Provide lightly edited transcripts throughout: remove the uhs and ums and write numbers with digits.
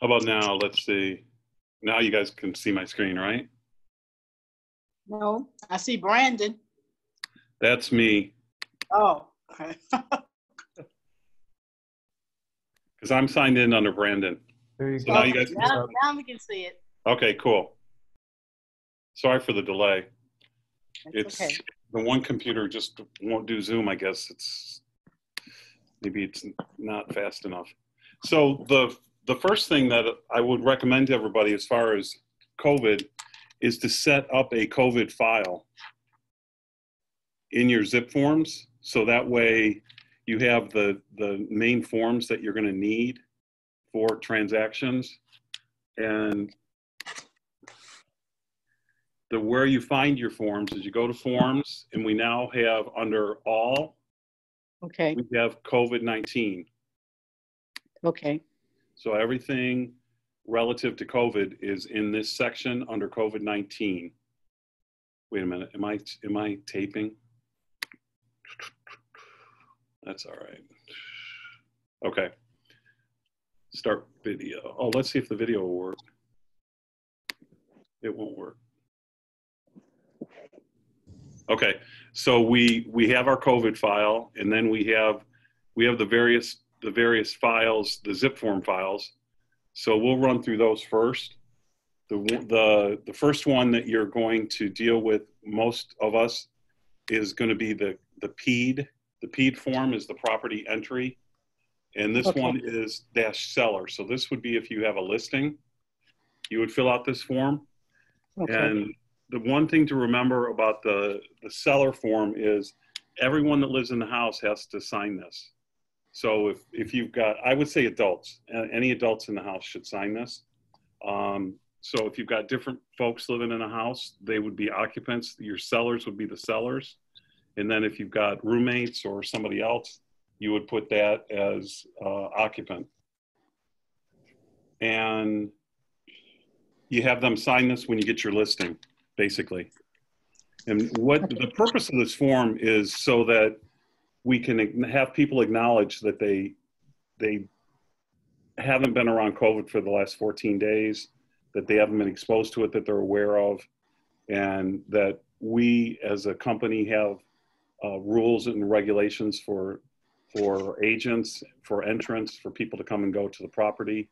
How about now? Let's see. Now you guys can see my screen, right? No, I see Brandon. That's me. Oh, okay. Because I'm signed in under Brandon. There you So go. now you guys can now we can see it. Okay, cool. Sorry for the delay. It's okay. The one computer just won't do Zoom, I guess. Maybe it's not fast enough. So the first thing that I would recommend to everybody as far as COVID is to set up a COVID file in your zip forms. So that way you have the main forms that you're going to need for transactions. And where you find your forms is you go to forms, and we now have under all, Okay. we have COVID-19. Okay. So everything relative to COVID is in this section under COVID-19. Wait a minute, am I taping? That's all right. Okay. Start video. Oh, let's see if the video will work. It won't work. Okay, so we have our COVID file, and then we have the various files, the zip form files. So we'll run through those first. The first one that you're going to deal with, most of us, is going to be the PED. The PED form is the property entry, and this one is -seller. So this would be if you have a listing, you would fill out this form. Okay. And the one thing to remember about the seller form is everyone that lives in the house has to sign this. So if you've got, I would say adults, any adults in the house should sign this. So if you've got different folks living in a house, they would be occupants. Your sellers would be the sellers. And then if you've got roommates or somebody else, you would put that as occupant. And you have them sign this when you get your listing, basically. And what the purpose of this form is so that we can have people acknowledge that they haven't been around COVID for the last 14 days, that they haven't been exposed to it, that they're aware of, and that we as a company have rules and regulations for agents, for entrance, for people to come and go to the property.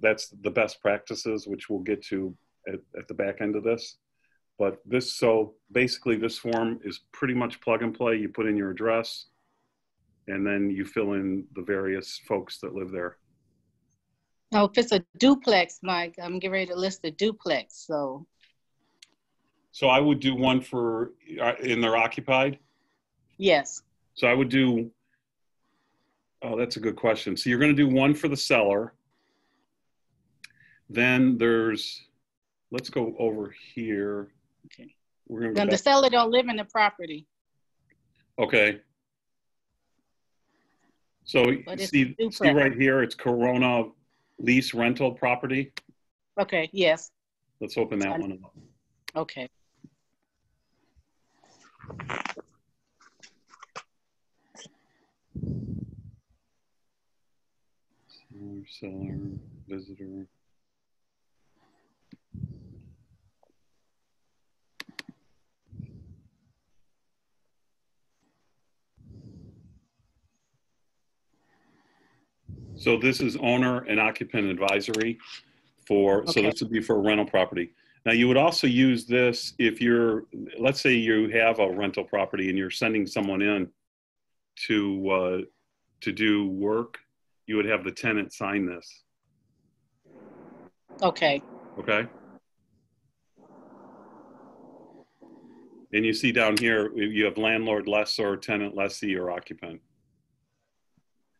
That's the best practices, which we'll get to at the back end of this. But so basically this form is pretty much plug and play. You put in your address, and then you fill in the various folks that live there. Now, if it's a duplex, Mike, I'm getting ready to list a duplex, so. So I would do one for, in their occupied? Yes. So I would do, oh, that's a good question. So you're going to do one for the seller. Then there's, let's go over here. Okay. We're going to Then the seller don't live in the property. Okay. So see right here, it's Corona lease rental property. Okay, yes. Let's open that one up. Okay. Seller, visitor. So this is owner and occupant advisory for, so this would be for a rental property. Now you would also use this if you're, let's say you have a rental property and you're sending someone in to do work, you would have the tenant sign this. Okay. Okay. And you see down here, you have landlord, lessor, tenant, lessee, or occupant.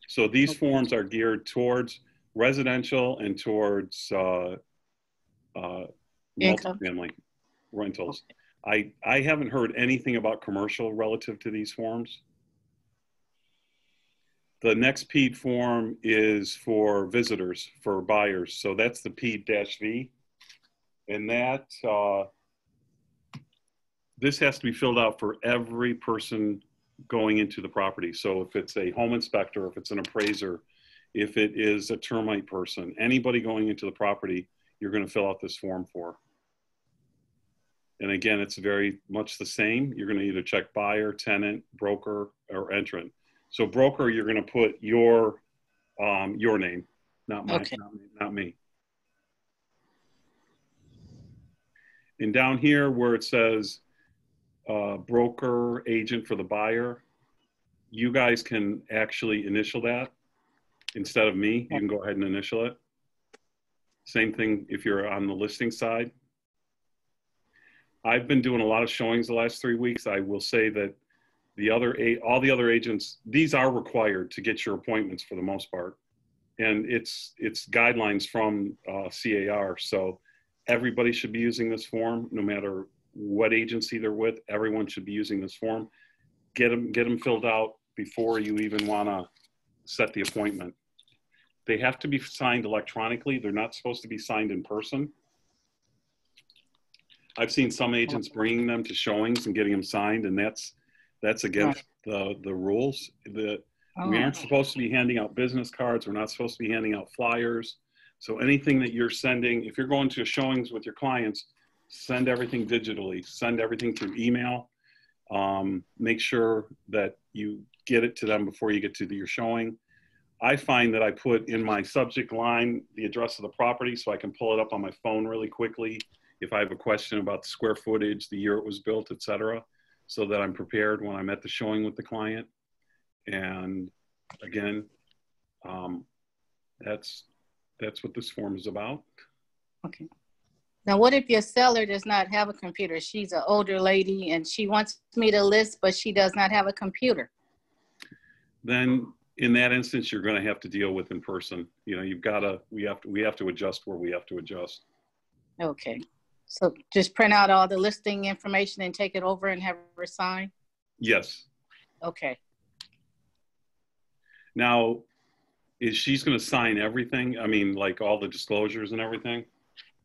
So these forms are geared towards residential and towards multifamily rentals. I haven't heard anything about commercial relative to these forms. The next PED form is for visitors, for buyers. So that's the PED-V. And that, this has to be filled out for every person going into the property. So if it's a home inspector, if it's an appraiser, if it is a termite person, anybody going into the property, you're going to fill out this form for. And again, it's very much the same. You're going to either check buyer, tenant, broker, or entrant. So broker, you're going to put your name, not mine, Okay. not me. And down here where it says broker agent for the buyer, you guys can actually initial that instead of me. You can go ahead and initial it. Same thing if you're on the listing side. I've been doing a lot of showings the last 3 weeks. I will say that all the other agents, these are required to get your appointments for the most part. And it's guidelines from CAR. So everybody should be using this form, no matter what agency they're with. Everyone should be using this form. Get them filled out before you even want to set the appointment. They have to be signed electronically. They're not supposed to be signed in person. I've seen some agents bringing them to showings and getting them signed, and that's against the rules. We aren't supposed to be handing out business cards. We're not supposed to be handing out flyers. So anything that you're sending, if you're going to showings with your clients, send everything digitally. Send everything through email. Make sure that you get it to them before you get to your showing. I find that I put in my subject line the address of the property so I can pull it up on my phone really quickly if I have a question about the square footage, the year it was built, etc., so that I'm prepared when I'm at the showing with the client. And again, that's what this form is about. Okay. Now, what if your seller does not have a computer? She's an older lady and she wants me to list, but she does not have a computer. Then in that instance, you're going to have to deal with in person. You know, we have to adjust where we have to adjust. Okay. So just print out all the listing information and take it over and have her sign? Yes. Okay. Now, is she's going to sign everything? I mean, like all the disclosures and everything?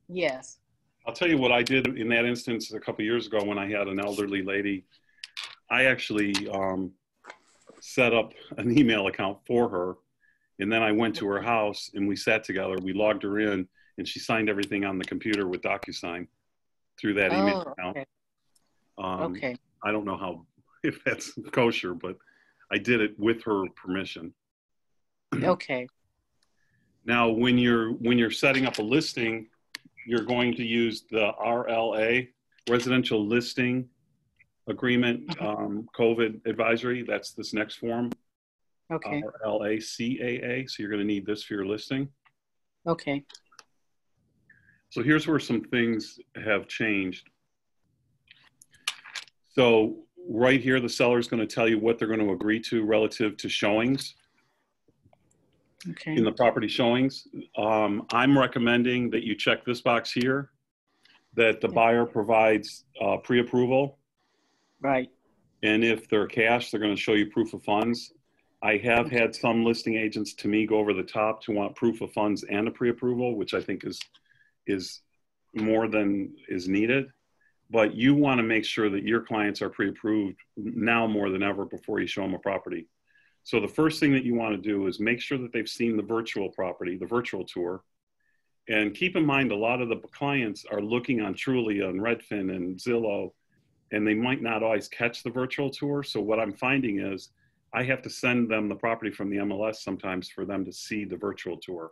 Yes. I'll tell you what I did in that instance a couple of years ago when I had an elderly lady. I actually set up an email account for her, and then I went to her house and we sat together. We logged her in, and she signed everything on the computer with DocuSign through that email account. Okay. Okay. I don't know if that's kosher, but I did it with her permission. Okay. Now, when you're setting up a listing, you're going to use the RLA, Residential Listing Agreement, COVID Advisory. That's this next form. Okay. RLACAA. So you're going to need this for your listing. Okay. So here's where some things have changed. So right here, the seller is going to tell you what they're going to agree to relative to showings. Okay. In the property showings. I'm recommending that you check this box here, that the buyer provides pre-approval. Right. And if they're cash, they're going to show you proof of funds. I have had some listing agents to me go over the top to want proof of funds and a pre-approval, which I think is more than is needed. But you want to make sure that your clients are pre-approved now more than ever before you show them a property. So the first thing that you want to do is make sure that they've seen the virtual property, the virtual tour. And keep in mind, a lot of the clients are looking on Trulia and Redfin and Zillow, and they might not always catch the virtual tour. So what I'm finding is I have to send them the property from the MLS sometimes for them to see the virtual tour.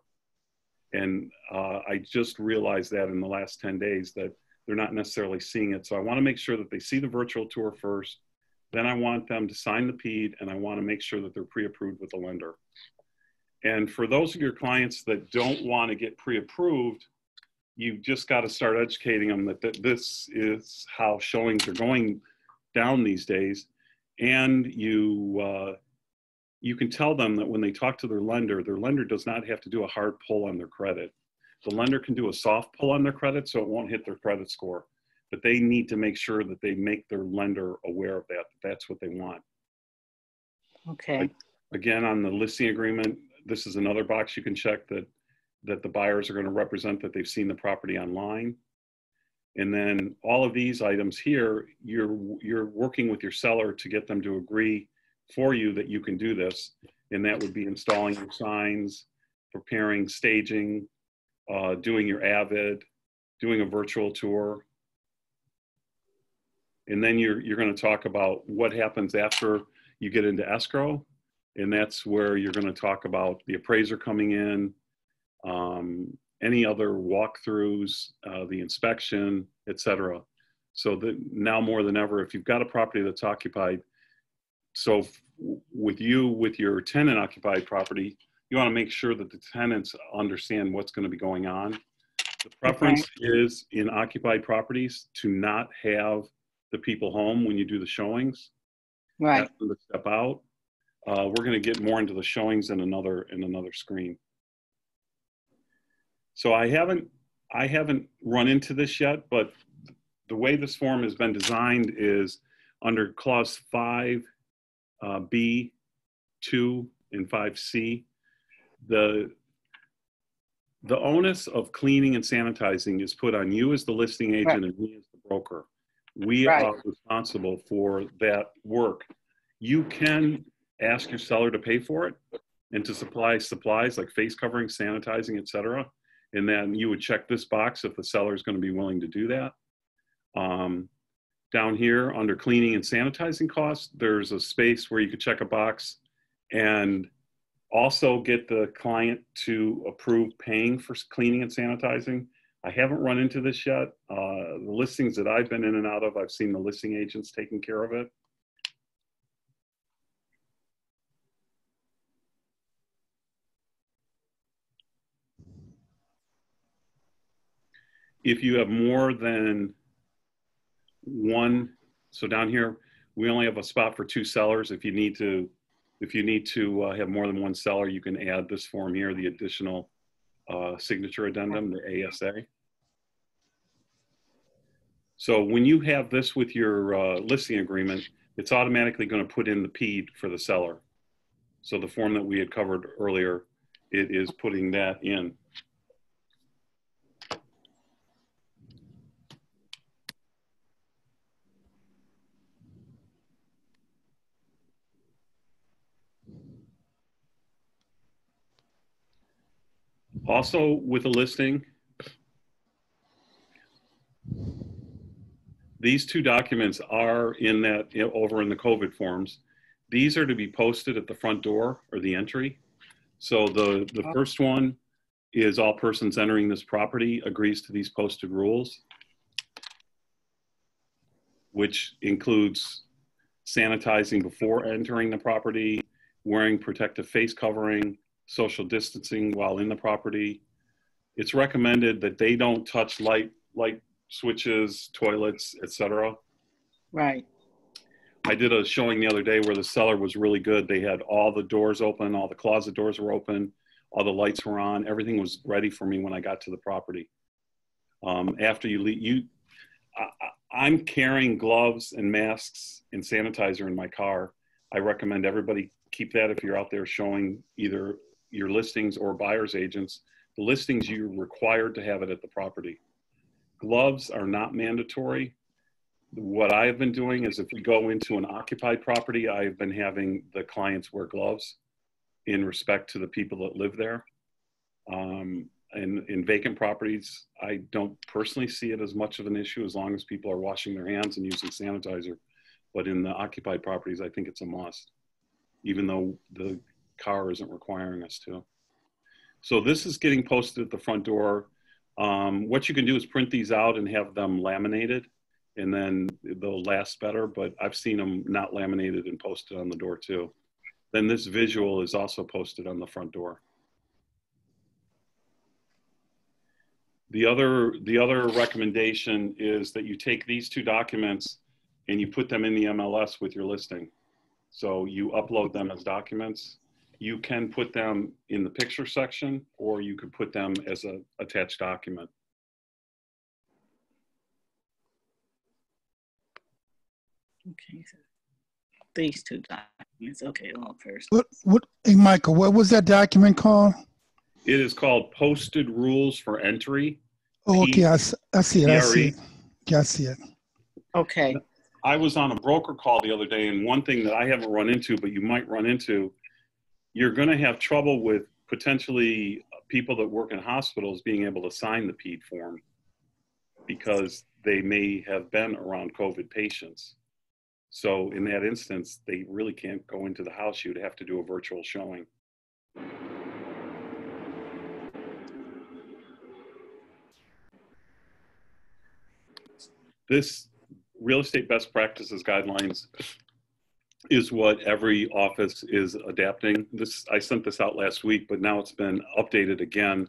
And I just realized that in the last 10 days that they're not necessarily seeing it. So I want to make sure that they see the virtual tour first. Then I want them to sign the PED, and I want to make sure that they're pre-approved with the lender. And for those of your clients that don't want to get pre-approved, you've just got to start educating them that this is how showings are going down these days. And you can tell them that when they talk to their lender does not have to do a hard pull on their credit. The lender can do a soft pull on their credit so it won't hit their credit score. But they need to make sure that they make their lender aware of that. That's what they want. Okay. Again, on the listing agreement, this is another box you can check that the buyers are going to represent that they've seen the property online. And then all of these items here, you're working with your seller to get them to agree for you that you can do this. And that would be installing your signs, preparing staging, doing your Avid, doing a virtual tour. And then you're going to talk about what happens after you get into escrow. And that's where you're going to talk about the appraiser coming in, any other walkthroughs, the inspection, etc. So that now more than ever, if you've got a property that's occupied, so with your tenant occupied property, you want to make sure that the tenants understand what's going to be going on. The preference is in occupied properties to not have the people home when you do the showings. Right. Ask them to step out. We're going to get more into the showings in another screen. So I haven't run into this yet, but the way this form has been designed is under clause 5B, 2, and 5C. The onus of cleaning and sanitizing is put on you as the listing agent and me as the broker. We are responsible for that work. You can ask your seller to pay for it and to supply supplies like face covering, sanitizing, etc. And then you would check this box if the seller is going to be willing to do that. Down here under cleaning and sanitizing costs, there's a space where you could check a box and also get the client to approve paying for cleaning and sanitizing. I haven't run into this yet. The listings that I've been in and out of, I've seen the listing agents taking care of it. If you have more than one, so down here, we only have a spot for 2 sellers. If you need to have more than one seller, you can add this form here, the additional signature addendum, the ASA. So when you have this with your listing agreement, it's automatically going to put in the PED for the seller. So the form that we had covered earlier, it is putting that in. Also with a listing, these 2 documents are in that, over in the COVID forms. These are to be posted at the front door or the entry. So the first one is all persons entering this property agrees to these posted rules, which includes sanitizing before entering the property, wearing protective face covering, social distancing while in the property. It's recommended that they don't touch light switches, toilets, etc. Right. I did a showing the other day where the seller was really good. They had all the doors open, all the closet doors were open, all the lights were on, everything was ready for me when I got to the property. After you leave, I'm carrying gloves and masks and sanitizer in my car. I recommend everybody keep that if you're out there showing either your listings or buyer's agents. The listings, you're required to have it at the property. Gloves are not mandatory. What I've been doing is if we go into an occupied property, I've been having the clients wear gloves in respect to the people that live there. And in vacant properties, I don't personally see it as much of an issue as long as people are washing their hands and using sanitizer. But in the occupied properties, I think it's a must, even though the car isn't requiring us to. So this is getting posted at the front door. What you can do is print these out and have them laminated, and then they'll last better, but I've seen them not laminated and posted on the door too. Then this visual is also posted on the front door. The other recommendation is that you take these 2 documents and you put them in the MLS with your listing. So you upload them as documents. You can put them in the picture section, or you could put them as an attached document. Okay, so these 2 documents. Okay, well, first. Hey, Michael, what was that document called? It is called Posted Rules for Entry. Oh, okay, I see it. I see it. Yeah, I see it. Okay. I was on a broker call the other day, and one thing that I haven't run into, but you might run into, you're going to have trouble with potentially people that work in hospitals being able to sign the PED form because they may have been around COVID patients. So in that instance, they really can't go into the house. You'd have to do a virtual showing. This real estate best practices guidelines is what every office is adapting. I sent this out last week, but now it's been updated again.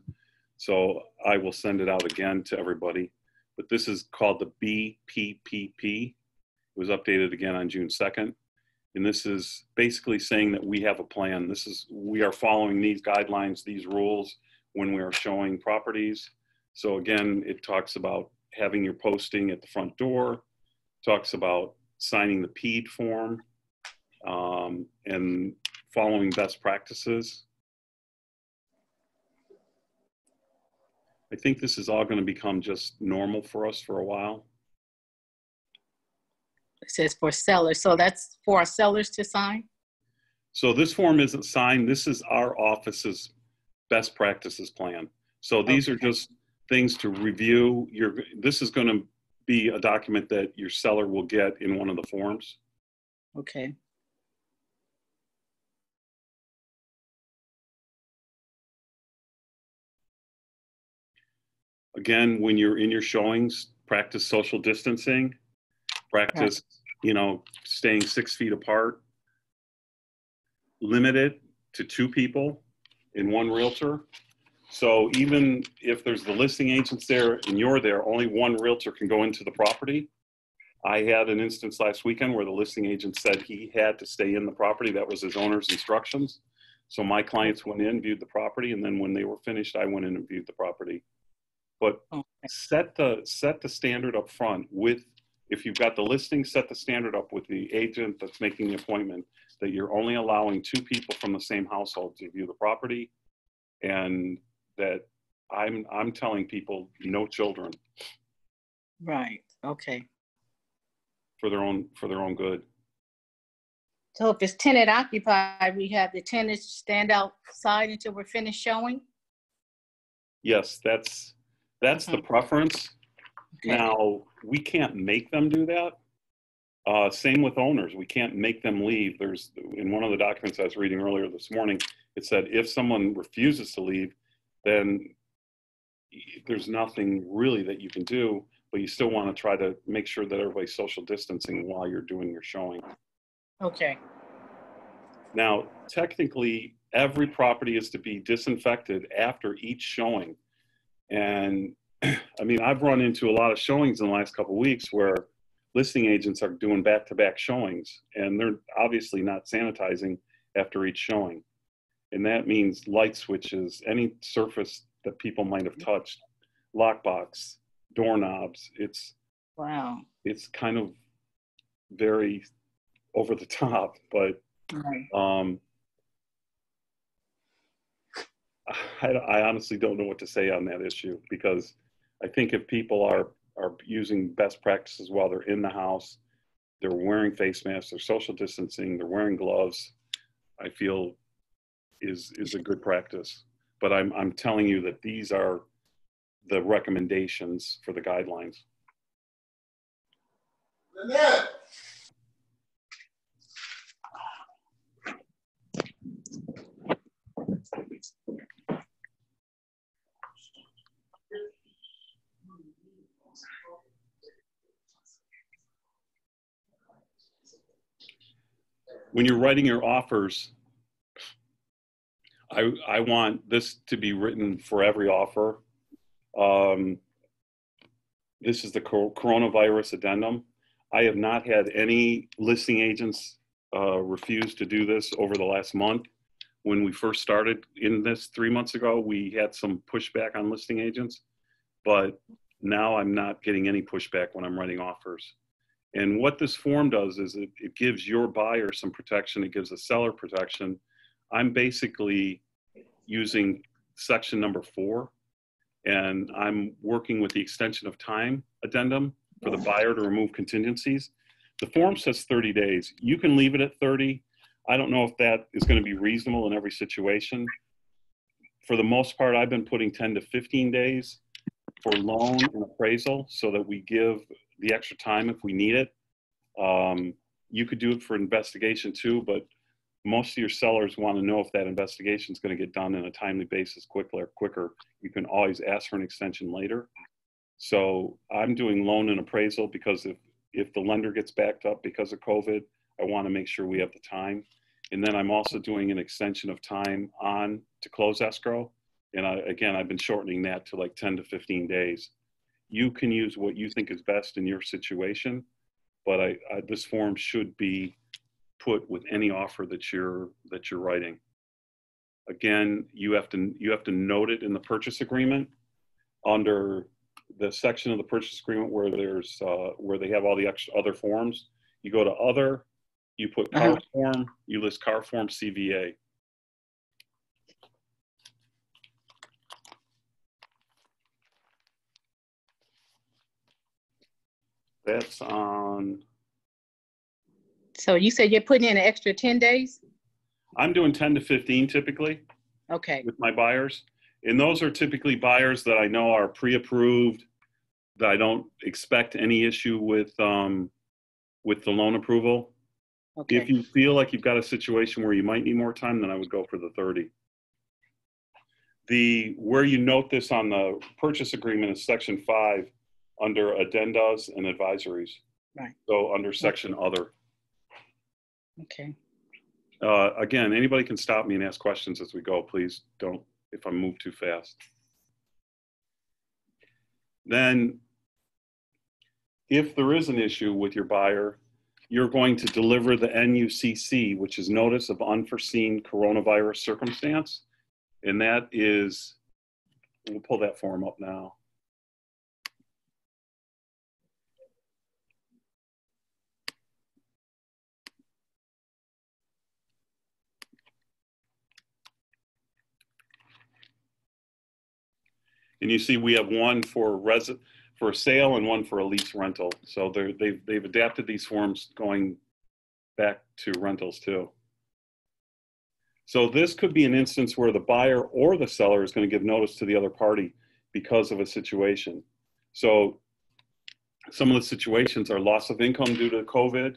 So I will send it out again to everybody. But this is called the BPPP. It was updated again on June 2nd. And this is basically saying that we have a plan. We are following these guidelines, these rules when we are showing properties. So again, it talks about having your posting at the front door, talks about signing the PED form, and following best practices. I think this is all going to become just normal for us for a while. It says for sellers. So that's for our sellers to sign? So this form isn't signed. This is our office's best practices plan. So these are just things to review. This is going to be a document that your seller will get in one of the forms. Okay. Again, when you're in your showings, practice social distancing, practice, staying 6 feet apart, limit it to 2 people in one realtor. So even if there's the listing agents there and you're there, only one realtor can go into the property. I had an instance last weekend where the listing agent said he had to stay in the property. That was his owner's instructions. So my clients went in, viewed the property, and then when they were finished, I went in and viewed the property. But set the standard up front with, if you've got the listing, set the standard up with the agent that's making the appointment that you're only allowing 2 people from the same household to view the property, and that I'm telling people no children. Right. Okay. For their own good. So if it's tenant occupied, we have the tenants stand outside until we're finished showing? Yes, that's the preference. Okay. Now, we can't make them do that. Same with owners. We can't make them leave. There's, in one of the documents I was reading earlier this morning, it said if someone refuses to leave, then there's nothing really that you can do, but you still want to try to make sure that everybody's social distancing while you're doing your showing. Okay. Now, technically, every property is to be disinfected after each showing. And I mean, I've run into a lot of showings in the last couple of weeks where listing agents are doing back-to-back showings, and they're obviously not sanitizing after each showing. And that means light switches, any surface that people might have touched, lockbox, doorknobs. Wow. It's kind of very over the top, but I honestly don't know what to say on that issue, because I think if people are using best practices while they're in the house, they're wearing face masks, they're social distancing, they're wearing gloves, I feel is a good practice. But I'm telling you that these are the recommendations for the guidelines. Lynette. When you're writing your offers, I want this to be written for every offer. This is the coronavirus addendum. I have not had any listing agents refuse to do this over the last month. When we first started in this 3 months ago, we had some pushback on listing agents, but now I'm not getting any pushback when I'm writing offers. And what this form does is it gives your buyer some protection. It gives the seller protection. I'm basically using section number 4, and I'm working with the extension of time addendum for the buyer to remove contingencies. The form says 30 days. You can leave it at 30. I don't know if that is going to be reasonable in every situation. For the most part, I've been putting 10 to 15 days for loan and appraisal so that we give the extra time if we need it. You could do it for investigation too, but most of your sellers want to know if that investigation is going to get done in a timely basis quicker. You can always ask for an extension later. So I'm doing loan and appraisal because if the lender gets backed up because of COVID, I want to make sure we have the time. And then I'm also doing an extension of time on to close escrow. And again, I've been shortening that to like 10 to 15 days. You can use what you think is best in your situation, but this form should be put with any offer that you're writing. Again, you have to note it in the purchase agreement under the section of the purchase agreement where there's where they have all the extra other forms. You go to other, you put car form, you list car form CVA. That's on. So you said you're putting in an extra 10 days? I'm doing 10 to 15 typically. Okay. With my buyers. And those are typically buyers that I know are pre-approved, that I don't expect any issue with the loan approval. Okay. If you feel like you've got a situation where you might need more time, then I would go for the 30. Where you note this on the purchase agreement is section 5 under addendas and advisories. Right. So under section other. Okay. Again, anybody can stop me and ask questions as we go. Please don't, if I move too fast. Then, if there is an issue with your buyer, you're going to deliver the NUCC, which is Notice of Unforeseen Coronavirus Circumstance. And that is, we'll pull that form up now. And you see we have one for a sale and one for a lease rental. So they've adapted these forms going back to rentals too. So this could be an instance where the buyer or the seller is going to give notice to the other party because of a situation. So some of the situations are loss of income due to COVID,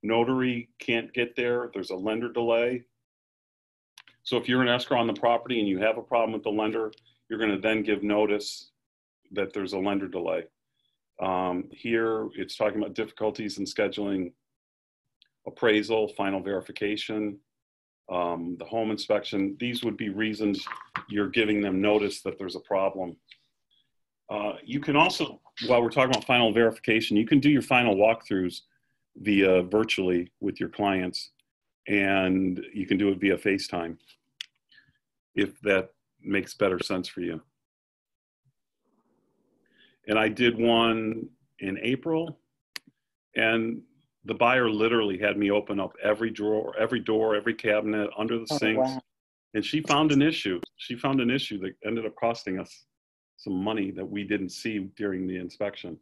notary can't get there, there's a lender delay. So if you're an escrow on the property and you have a problem with the lender, you're going to then give notice that there's a lender delay. Here, it's talking about difficulties in scheduling appraisal, final verification, the home inspection. These would be reasons you're giving them notice that there's a problem. You can also, while we're talking about final verification, you can do your final walkthroughs via virtually with your clients, and you can do it via FaceTime if that makes better sense for you. And I did one in April, and the buyer literally had me open up every drawer, every door, every cabinet, under the sinks. Wow. And she found an issue. She found an issue that ended up costing us some money that we didn't see during the inspection.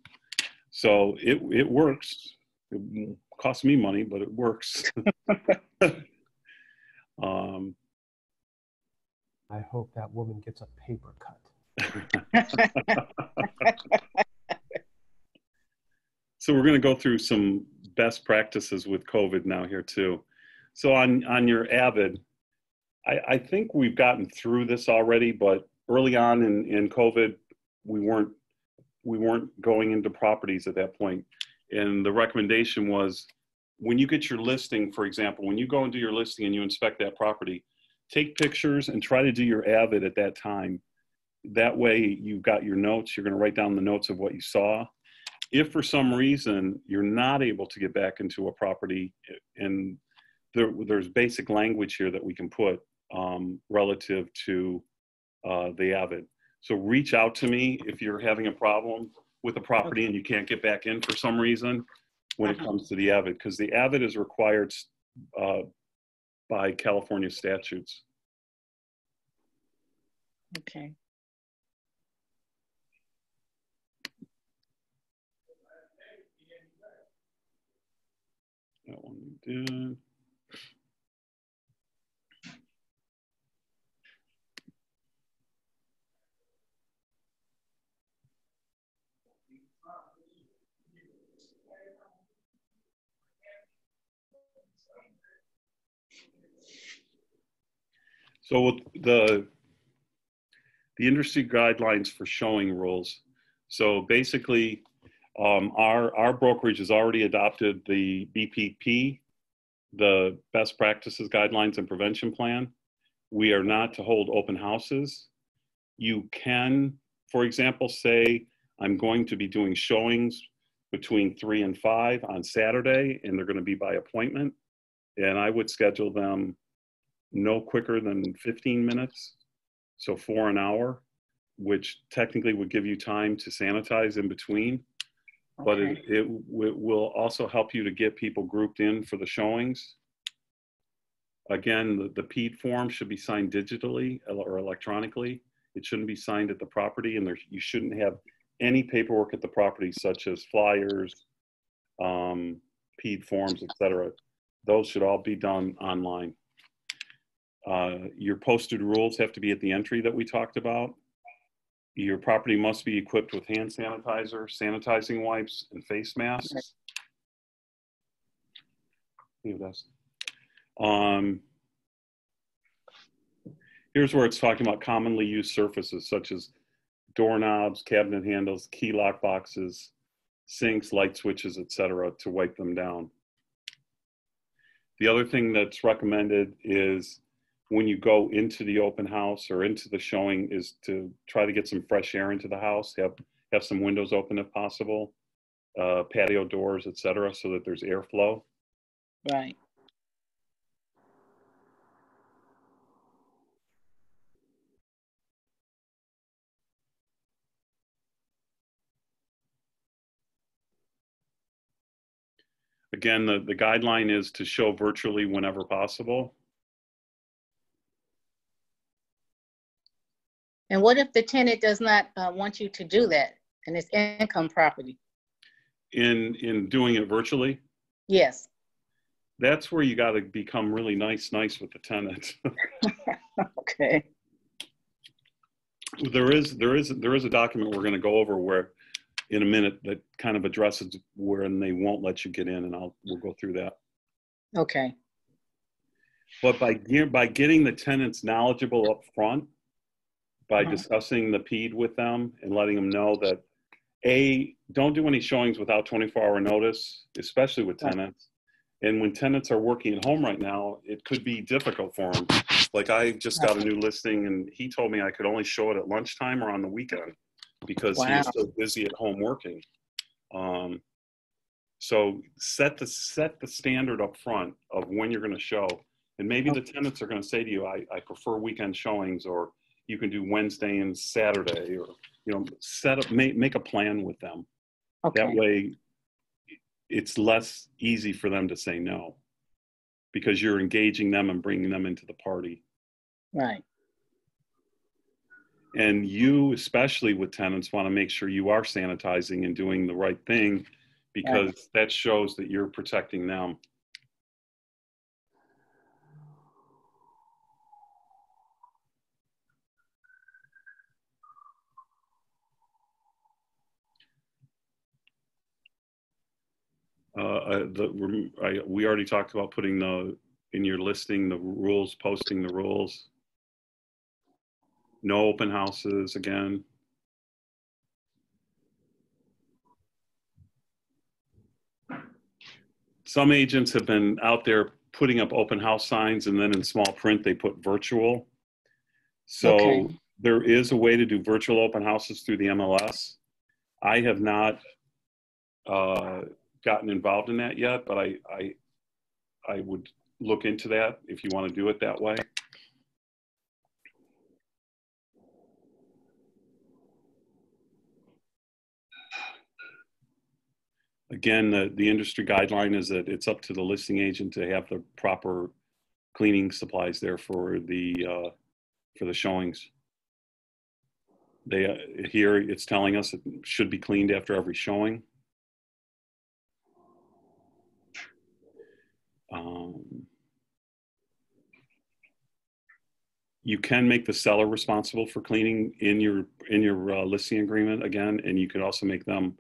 So it works. It costs me money, but it works. I hope that woman gets a paper cut. So we're going to go through some best practices with COVID now here too. So on your Avid, I think we've gotten through this already, but early on in COVID, we weren't going into properties at that point. And the recommendation was, when you get your listing, for example, when you go and do your listing and you inspect that property, take pictures and try to do your Avid at that time. That way you've got your notes. You're going to write down the notes of what you saw. If for some reason you're not able to get back into a property, and there's basic language here that we can put relative to the Avid. So reach out to me if you're having a problem with a property and you can't get back in for some reason when it comes to the Avid, because the Avid is required by California statutes. Okay. do. So the industry guidelines for showing rules. So basically, our brokerage has already adopted the BPP, the best practices guidelines and prevention plan. We are not to hold open houses. You can, for example, say, I'm going to be doing showings between 3 and 5 on Saturday, and they're going to be by appointment. And I would schedule them no quicker than 15 minutes, so 4 an hour, which technically would give you time to sanitize in between. But Okay. it will also help you to get people grouped in for the showings. Again, the PED form should be signed digitally or electronically. It shouldn't be signed at the property, and you shouldn't have any paperwork at the property, such as flyers, PED forms, etc. Those should all be done online. Your posted rules have to be at the entry that we talked about. Your property must be equipped with hand sanitizer, sanitizing wipes, and face masks. Here's where it's talking about commonly used surfaces such as doorknobs, cabinet handles, key lock boxes, sinks, light switches, etc., to wipe them down. The other thing that's recommended is when you go into the open house or into the showing is to try to get some fresh air into the house, have some windows open if possible, patio doors, etc., so that there's airflow. Right. Again, the guideline is to show virtually whenever possible. And what if the tenant does not want you to do that and it's income property? In doing it virtually, Yes. that's where you got to become really nice with the tenant. Okay. There is a document we're going to go over where in a minute that kind of addresses where they won't let you get in, and we'll go through that. Okay. But by getting the tenants knowledgeable up front, by discussing the PED with them and letting them know that don't do any showings without 24-hour notice, especially with tenants. And when tenants are working at home right now, it could be difficult for them. Like I just got a new listing and he told me I could only show it at lunchtime or on the weekend because he is so busy at home working. So set the standard up front of when you're going to show. And maybe the tenants are going to say to you, I prefer weekend showings, or you can do Wednesday and Saturday, or make a plan with them. Okay. That way it's less easy for them to say no because you're engaging them and bringing them into the party. Right. And you, especially with tenants, want to make sure you are sanitizing and doing the right thing because that shows that you're protecting them. We already talked about putting in your listing the rules, posting the rules. No open houses again. Some agents have been out there putting up open house signs and then in small print they put virtual. So there is a way to do virtual open houses through the MLS. I have not gotten involved in that yet, but I would look into that if you want to do it that way. Again, the industry guideline is that it's up to the listing agent to have the proper cleaning supplies there for the showings. Here it's telling us it should be cleaned after every showing. You can make the seller responsible for cleaning in your listing agreement again, and you could also make them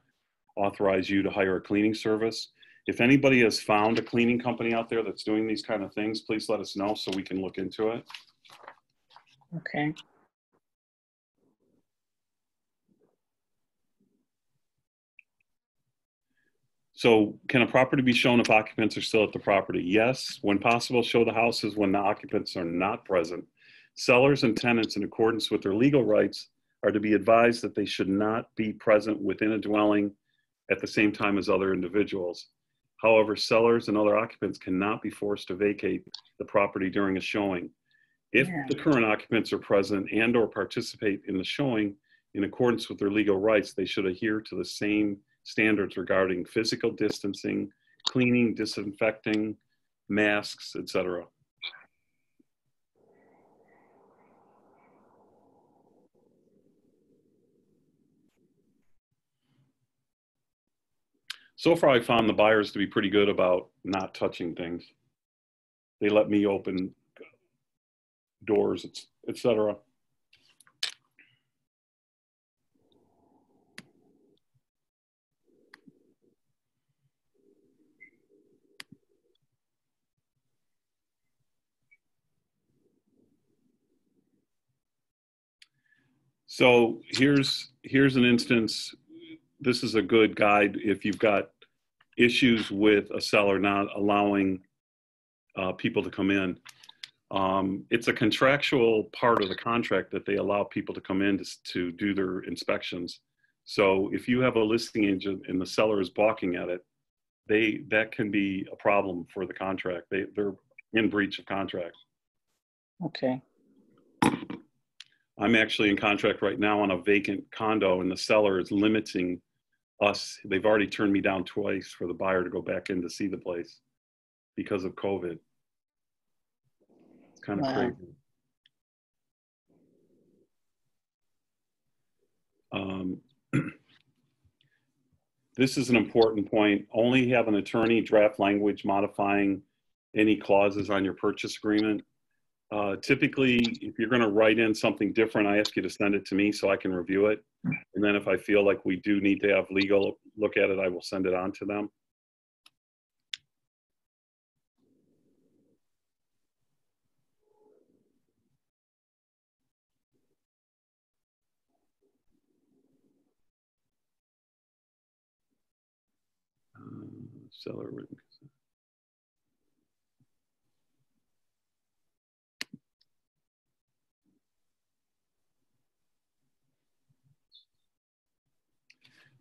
authorize you to hire a cleaning service. If anybody has found a cleaning company out there that's doing these kind of things, please let us know so we can look into it. Okay. So can a property be shown if occupants are still at the property? Yes. When possible, show the houses when the occupants are not present. Sellers and tenants, in accordance with their legal rights, are to be advised that they should not be present within a dwelling at the same time as other individuals. However, sellers and other occupants cannot be forced to vacate the property during a showing. If the current occupants are present and or participate in the showing in accordance with their legal rights, they should adhere to the same standards regarding physical distancing, cleaning, disinfecting, masks, etc. So far, I found the buyers to be pretty good about not touching things. They let me open doors, etc. So here's an instance. This is a good guide if you've got issues with a seller not allowing people to come in. It's a contractual part of the contract that they allow people to come in to do their inspections. So if you have a listing agent and the seller is balking at it, that can be a problem for the contract. They're in breach of contract. Okay. I'm actually in contract right now on a vacant condo, and the seller is limiting us. They've already turned me down twice for the buyer to go back in to see the place because of COVID. It's kind of crazy. This is an important point. Only have an attorney draft language modifying any clauses on your purchase agreement. Typically, if you're going to write in something different, I ask you to send it to me so I can review it. And then if I feel like we do need to have legal look at it, I will send it on to them. Seller written consent.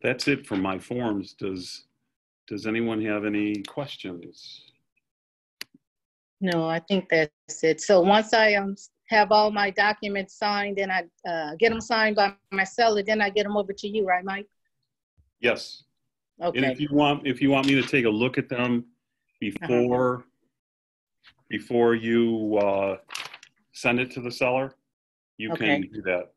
That's it for my forms. Does anyone have any questions? No, I think that's it. So once I have all my documents signed and I get them signed by my seller, then I get them over to you, right, Mike? Yes. Okay. And if you want me to take a look at them before you send it to the seller, you can do that.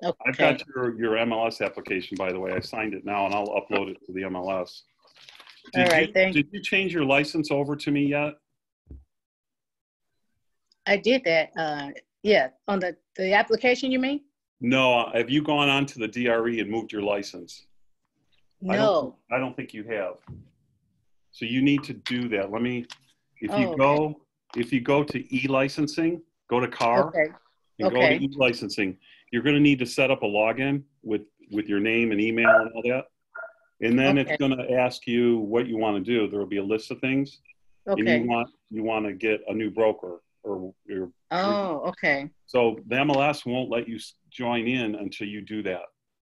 Okay. I've got your MLS application, by the way. I signed it now, and I'll upload it to the MLS. Did you change your license over to me yet? I did that. Yeah, on the application, you mean? No. Have you gone on to the DRE and moved your license? No. I don't think you have. So you need to do that. If you go to e-licensing, go to car and go to e-licensing. You're going to need to set up a login with your name and email and all that. And then it's going to ask you what you want to do. There will be a list of things. And you want to get a new broker or your. So the MLS won't let you join in until you do that.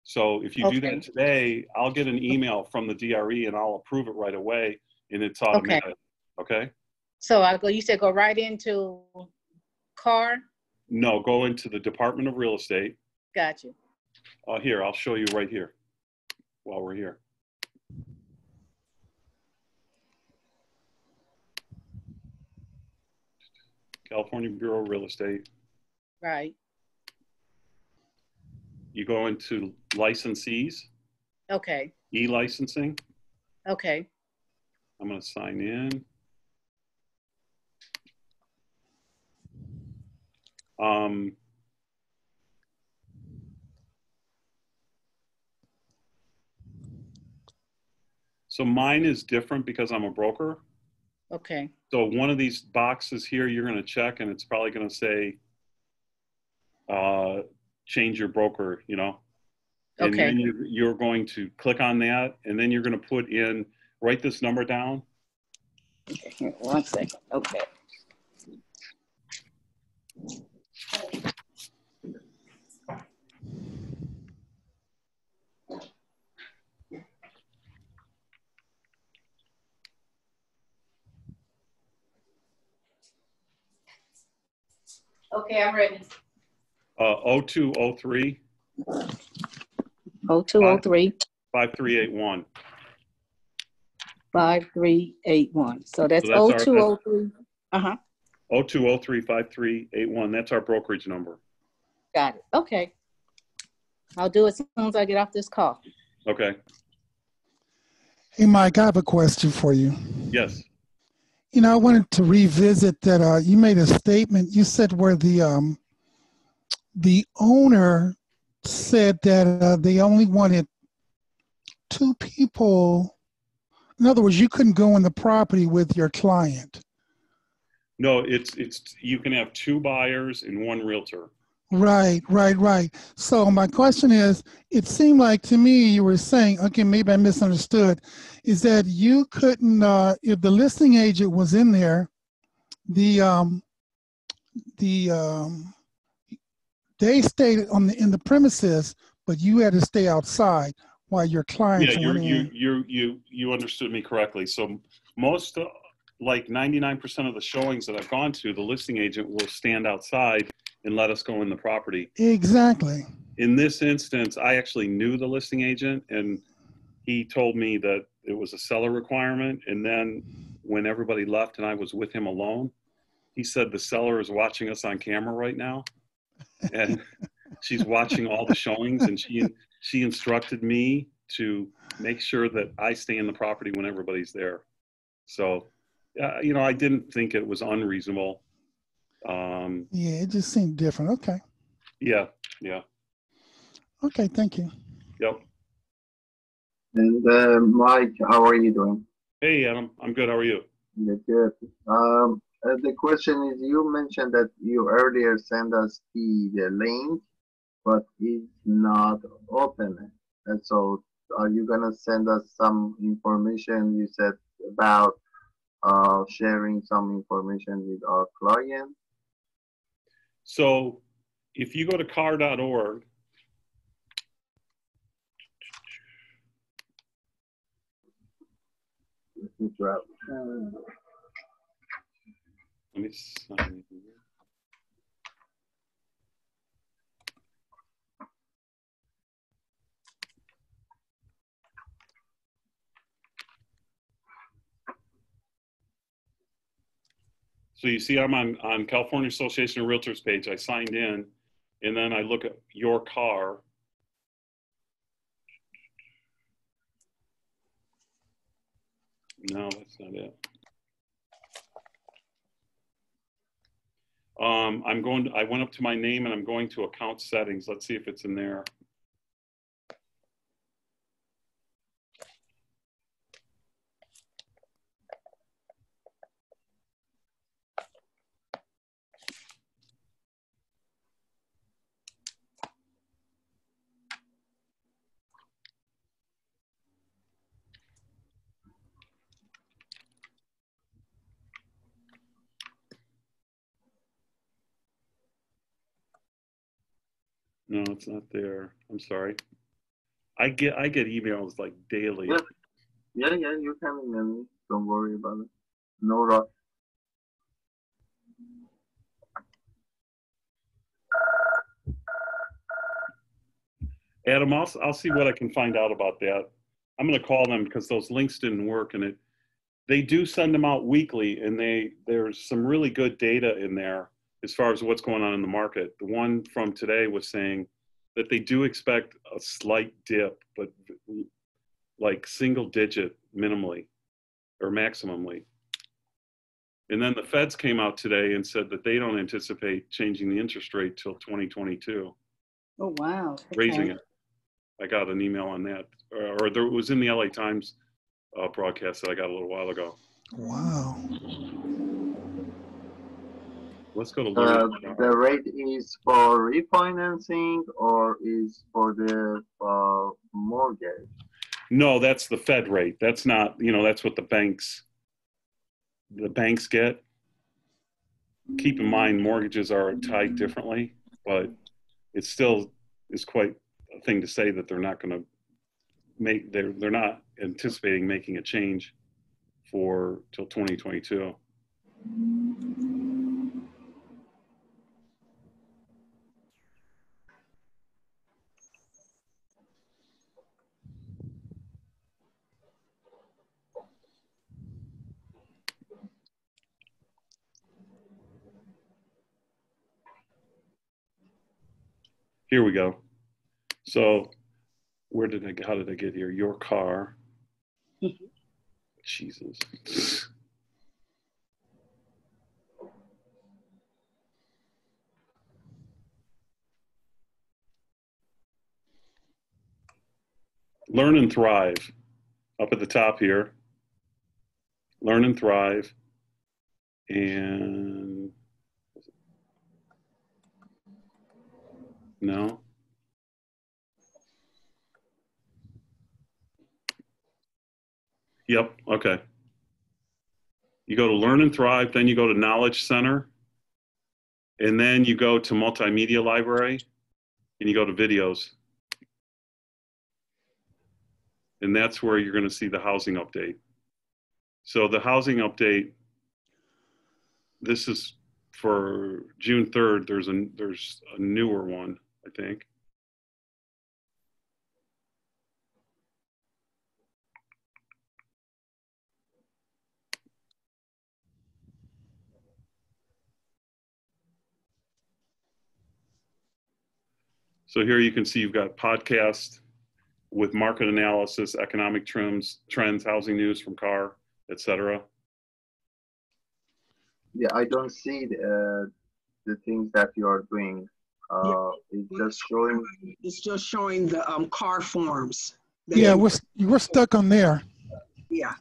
So if you do that today, I'll get an email from the DRE and I'll approve it right away, and it's automatic. Okay. So you said go right into car? No, go into the Department of Real Estate. Got you. Here, I'll show you right here while we're here. California Bureau of Real Estate. Right. You go into licensees. Okay. E-licensing. Okay. I'm going to sign in. Um, so mine is different because I'm a broker. Okay. So one of these boxes here, you're going to check, and it's probably going to say, change your broker, you know, and Okay. then you're going to click on that, and then you're going to put in, write this number down. Okay. Here, 1 second. Okay. Okay, I'm ready. 0203 0203 5381. 5381. So that's So that's our 0203. Uh-huh. 0203 5381. That's our brokerage number. Got it. Okay. I'll do it as soon as I get off this call. Okay. Hey, Mike, I have a question for you. Yes. You know, I wanted to revisit that. You made a statement. You said where the owner said that they only wanted 2 people. In other words, you couldn't go on the property with your client. No, it's you can have 2 buyers and 1 realtor. Right. So my question is, it seemed like to me you were saying, okay, maybe I misunderstood, is that you couldn't, if the listing agent was in there, they stayed in the premises, but you had to stay outside while your clients went in. You understood me correctly. So most, like 99% of the showings that I've gone to, the listing agent will stand outside and let us go in the property. Exactly. In this instance, I actually knew the listing agent, and he told me that it was a seller requirement. And then when everybody left and I was with him alone, he said the seller is watching us on camera right now, and she's watching all the showings, and she instructed me to make sure that I stay in the property when everybody's there. So, you know, I didn't think it was unreasonable. Yeah, it just seemed different. Okay. Yeah. Okay, thank you. Yep. And Mike, how are you doing? Hey, Adam, I'm good. How are you? Good. The question is, you mentioned that you earlier sent us the link, but it's not open. And so, are you gonna send us some information? You said about sharing some information with our client. So if you go to car.org, let me sign in here. So you see I'm on California Association of Realtors page. I signed in, and then I look at your car. No, that's not it. I went up to my name and I'm going to account settings. Let's see if it's in there. No, it's not there. I'm sorry. I get emails like daily. Yeah, you can email me. Don't worry about it. No rush. Adam, I'll see what I can find out about that. I'm going to call them because those links didn't work, and they do send them out weekly, and there's some really good data in there as far as what's going on in the market. The one from today was saying that they do expect a slight dip, but like single digit minimally or maximally. And then the feds came out today and said that they don't anticipate changing the interest rate till 2022, Oh, wow. raising Okay. it. I got an email on that, or there was in the LA Times broadcast that I got a little while ago. Wow. Let's go to learn. The rate is for refinancing or is for the mortgage? No, that's the Fed rate. That's not, that's what the banks get. Keep in mind, mortgages are tied differently, but it still is quite a thing to say that they're not going to they're not anticipating making a change till 2022. Here we go. So how did I get here? Your car. Jesus. Learn and Thrive. Up at the top here. Learn and Thrive. And no. Yep, okay. You go to Learn and Thrive, then you go to Knowledge Center, and then you go to Multimedia Library, and you go to Videos. And that's where you're going to see the housing update. So the housing update, this is for June 3rd. There's a newer one, I think. So here you can see you've got podcast with market analysis, economic trends, housing news from CAR, etc. Yeah, I don't see the things that you are doing. It's just showing the CAR forms. Yeah, we're stuck on there. Yeah.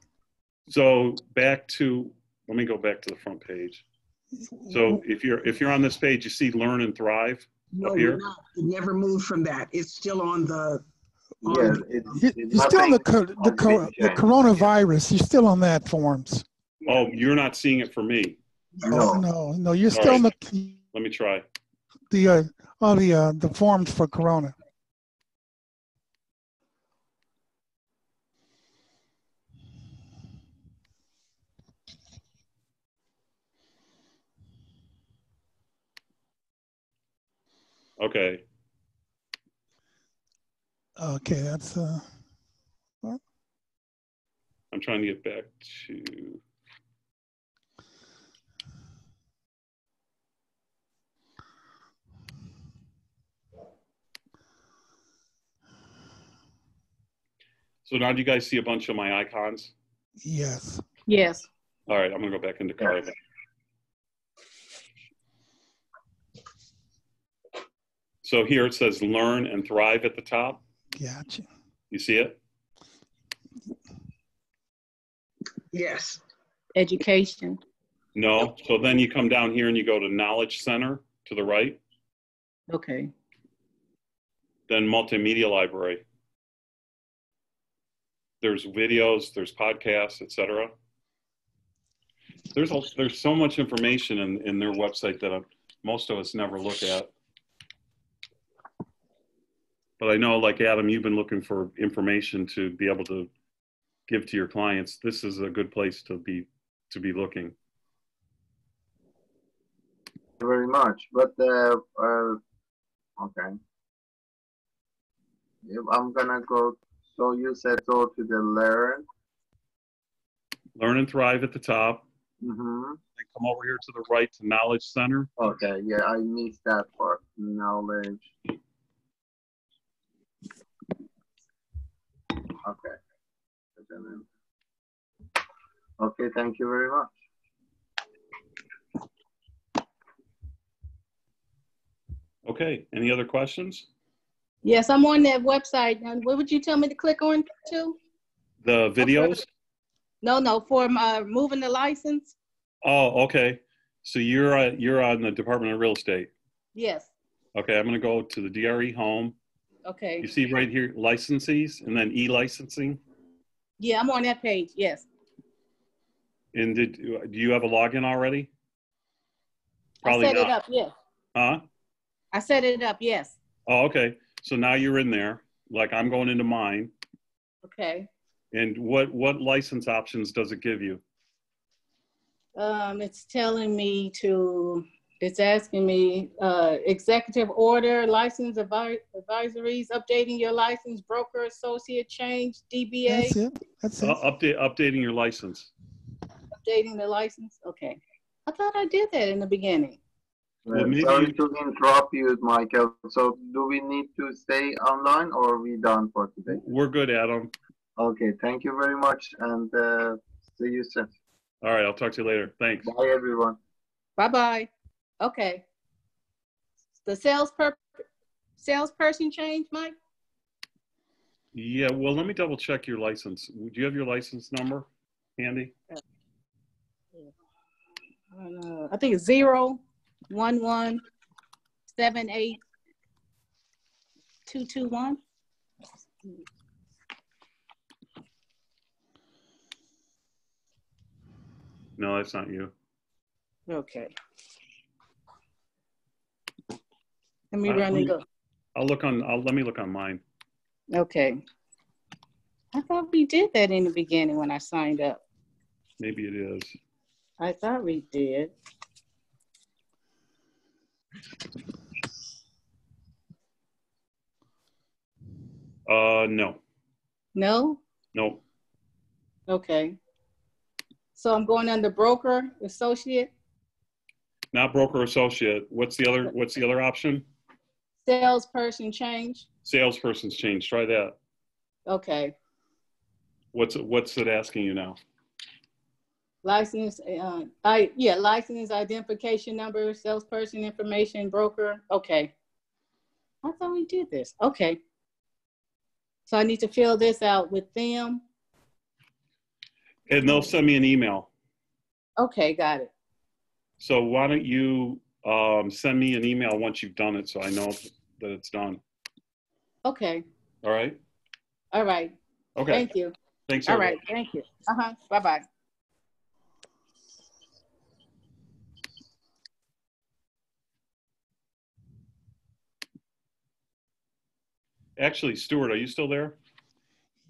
So let me go back to the front page. So if you're on this page, you see Learn and Thrive up here. No, it never moved from that. It's still on the. Yeah, you're still on the coronavirus. You're still on that forms. Oh, you're not seeing it for me. No. You're still on the. Let me try. The forms for corona. Okay. Okay, that's I'm trying to get back to. So now do you guys see a bunch of my icons? Yes. Yes. All right, I'm gonna go back into CAR. So here it says Learn and Thrive at the top. Gotcha. You see it? Yes. Education. No. So then you come down here and you go to Knowledge Center to the right. Okay. Then Multimedia Library. There's videos, there's podcasts, etc. There's so much information in their website that most of us never look at. But I know, like Adam, you've been looking for information to be able to give to your clients. This is a good place to be looking. Very much, but okay. I'm gonna go. So you said go to the Learn and Thrive at the top. Mm-hmm. Then come over here to the right to Knowledge Center. Okay, yeah, I missed that part. Knowledge. Okay. Okay, thank you very much. Okay, any other questions? Yes, I'm on that website. Now, what would you tell me to click on to? The videos? No, for moving the license? Oh, okay. So you're on the Department of Real Estate. Yes, Okay, I'm gonna go to the DRE home. okay. You see right here, licensees, and then e-licensing. Yeah, I'm on that page, yes. And do you have a login already? I Probably set it not. up, yes. Huh? I set it up, yes. Oh, okay. So now you're in there, like I'm going into mine. Okay. And what license options does it give you? It's telling me it's asking me, executive order, license advisories, updating your license, broker, associate change, DBA, That's it. That's it. Updating your license. updating the license. Okay. I thought I did that in the beginning. Well, maybe Sorry you- to interrupt you, Michael. So do we need to stay online or are we done for today? We're good, Adam. Okay, thank you very much and see you soon. All right, I'll talk to you later. Thanks. Bye, everyone. Bye-bye. Okay. The salesperson change, Mike? Yeah, well, let me double check your license. Do you have your license number handy? I think it's 011782221. No, that's not you. Okay. Let me run and go. Let me look on mine. Okay. I thought we did that in the beginning when I signed up. Maybe it is. I thought we did. No. No? No. Okay. So I'm going under broker, associate, Not broker associate. What's the other option? salesperson change. Salesperson's change. Try that. Okay. What's it asking you now? License, license identification number, salesperson information, broker. Okay. I thought we did this. Okay. So I need to fill this out with them. And they'll send me an email. Okay, got it. So why don't you send me an email once you've done it so I know that it's done. Okay. All right? All right. Okay. Thank you. Thanks, All everybody. right. Thank you. Bye-bye. Actually, Stuart, are you still there?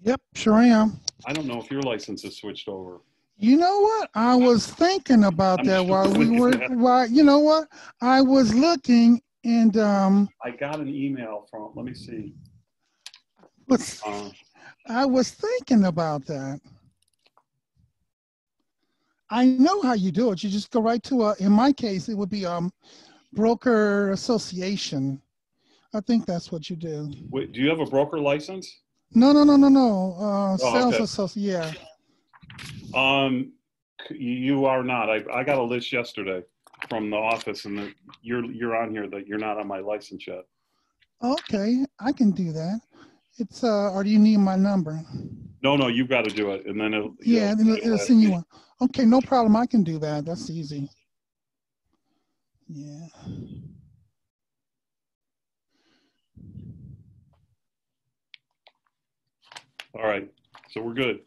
Yep, sure am. I don't know if your license has switched over. You know what? I was thinking about I'm that just while we were, wondering you know what? I was looking and I got an email from, let me see. I was thinking about that. I know how you do it. You just go right to in my case, it would be broker association. I think that's what you do. Wait, do you have a broker license? No. Sales okay. associate. Yeah. You are not. I got a list yesterday from the office, and you're on here that you're not on my license yet. Okay, I can do that. It's or do you need my number? No, you've got to do it, and then it'll send you one. Okay, no problem. I can do that. That's easy. Yeah. All right, so we're good.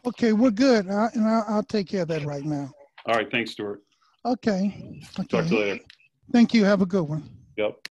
Okay, we're good. And I'll take care of that right now. All right, thanks, Stuart. Okay. Talk to you later. Thank you. Have a good one. Yep.